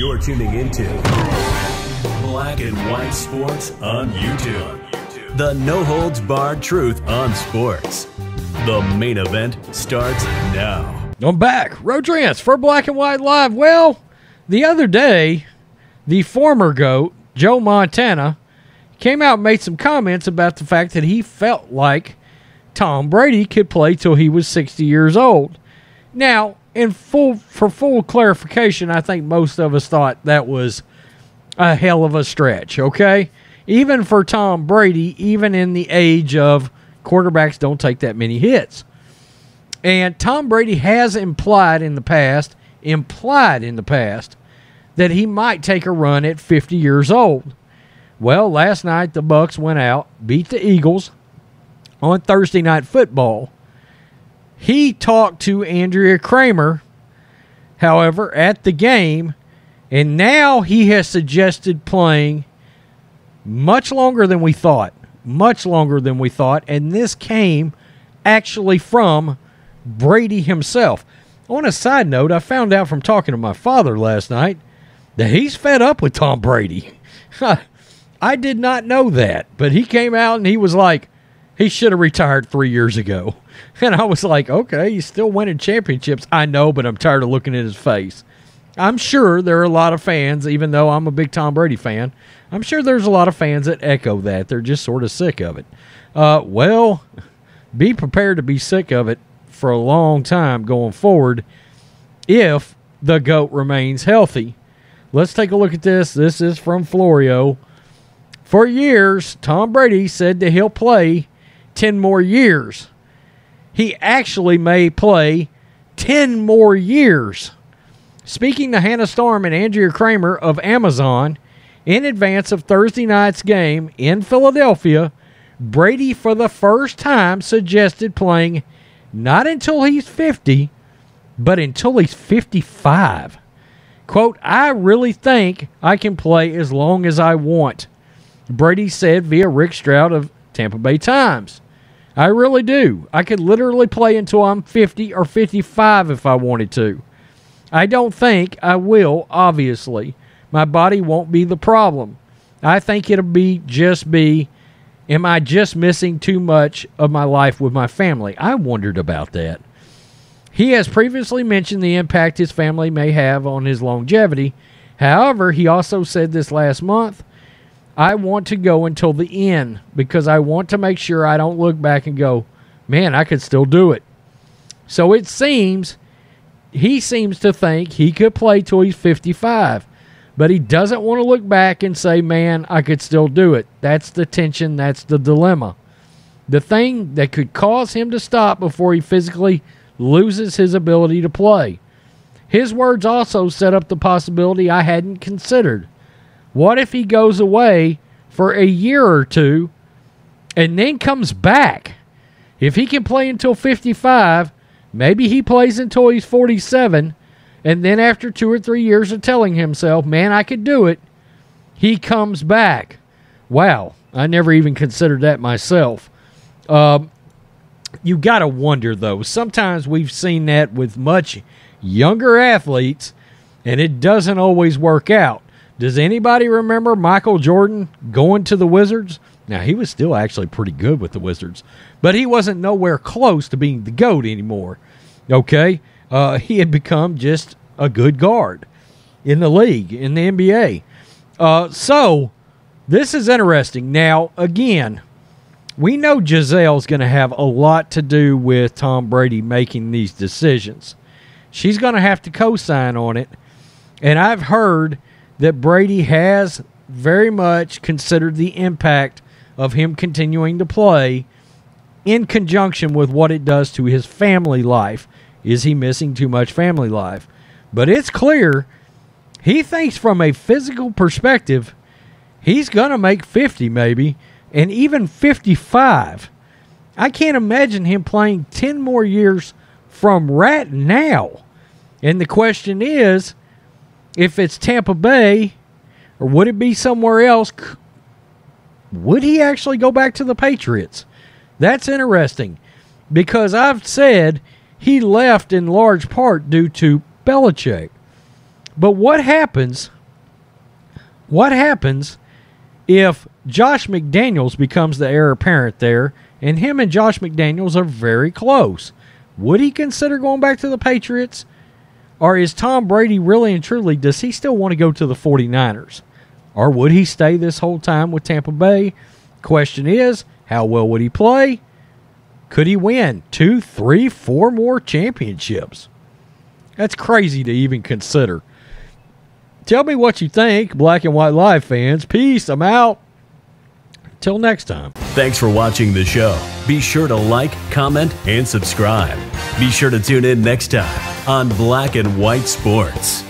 You're tuning into Black and White Sports on YouTube. The no-holds-barred truth on sports. The main event starts now. I'm back. Rodrance for Black and White Live. Well, the other day, the former GOAT, Joe Montana, came out and made some comments about the fact that he felt like Tom Brady could play till he was 60 years old. Now, for full clarification, I think most of us thought that was a hell of a stretch, okay? Even for Tom Brady, even in the age of quarterbacks don't take that many hits. And Tom Brady has implied in the past that he might take a run at 50 years old. Well, last night the Bucs went out, beat the Eagles on Thursday Night Football. He talked to Andrea Kramer, however, at the game, and now he has suggested playing much longer than we thought, and this came actually from Brady himself. On a side note, I found out from talking to my father last night that he's fed up with Tom Brady. I did not know that, but he came out and he was like, he should have retired 3 years ago. And I was like, okay, he's still winning championships. I know, but I'm tired of looking at his face. I'm sure there are a lot of fans, even though I'm a big Tom Brady fan, I'm sure there's a lot of fans that echo that. They're just sort of sick of it. Well, be prepared to be sick of it for a long time going forward if the GOAT remains healthy. Let's take a look at this. This is from Florio. For years, Tom Brady said that he'll play 10 more years. He actually may play 10 more years. Speaking to Hannah Storm and Andrea Kramer of Amazon, in advance of Thursday night's game in Philadelphia, Brady for the first time suggested playing not until he's 50, but until he's 55. Quote, I really think I can play as long as I want, Brady said via Rick Stroud of Tampa Bay Times. I really do. I could literally play until I'm 50 or 55 if I wanted to. I don't think I will, obviously. My body won't be the problem. I think it'll be, am I just missing too much of my life with my family? I wondered about that. He has previously mentioned the impact his family may have on his longevity. However, he also said this last month, I want to go until the end because I want to make sure I don't look back and go, man, I could still do it. So it seems, he seems to think he could play till he's 55, but he doesn't want to look back and say, man, I could still do it. That's the tension. That's the dilemma. The thing that could cause him to stop before he physically loses his ability to play. His words also set up the possibility I hadn't considered. What if he goes away for a year or two and then comes back? If he can play until 55, maybe he plays until he's 47, and then after 2 or 3 years of telling himself, man, I could do it, he comes back. Wow, I never even considered that myself. You got to wonder, though. Sometimes we've seen that with much younger athletes, and it doesn't always work out. Does anybody remember Michael Jordan going to the Wizards? Now, he was still actually pretty good with the Wizards, but he wasn't nowhere close to being the GOAT anymore, okay? He had become just a good guard in the league, in the NBA. So, this is interesting. Now, again, we know Gisele's going to have a lot to do with Tom Brady making these decisions. She's going to have to co-sign on it, and I've heard that Brady has very much considered the impact of him continuing to play in conjunction with what it does to his family life. Is he missing too much family life? But it's clear he thinks from a physical perspective he's going to make 50 maybe, and even 55. I can't imagine him playing 10 more years from right now. And the question is, if it's Tampa Bay, or would it be somewhere else, would he actually go back to the Patriots? That's interesting, because I've said he left in large part due to Belichick. But what happens What happens if Josh McDaniels becomes the heir apparent there, and him and Josh McDaniels are very close? Would he consider going back to the Patriots? Or is Tom Brady really and truly, does he still want to go to the 49ers? Or would he stay this whole time with Tampa Bay? Question is, how well would he play? Could he win 2, 3, 4 more championships? That's crazy to even consider. Tell me what you think, Black and White Live fans. Peace. I'm out. Till next time. Thanks for watching the show. Be sure to like, comment, and subscribe. Be sure to tune in next time on Black and White Sports.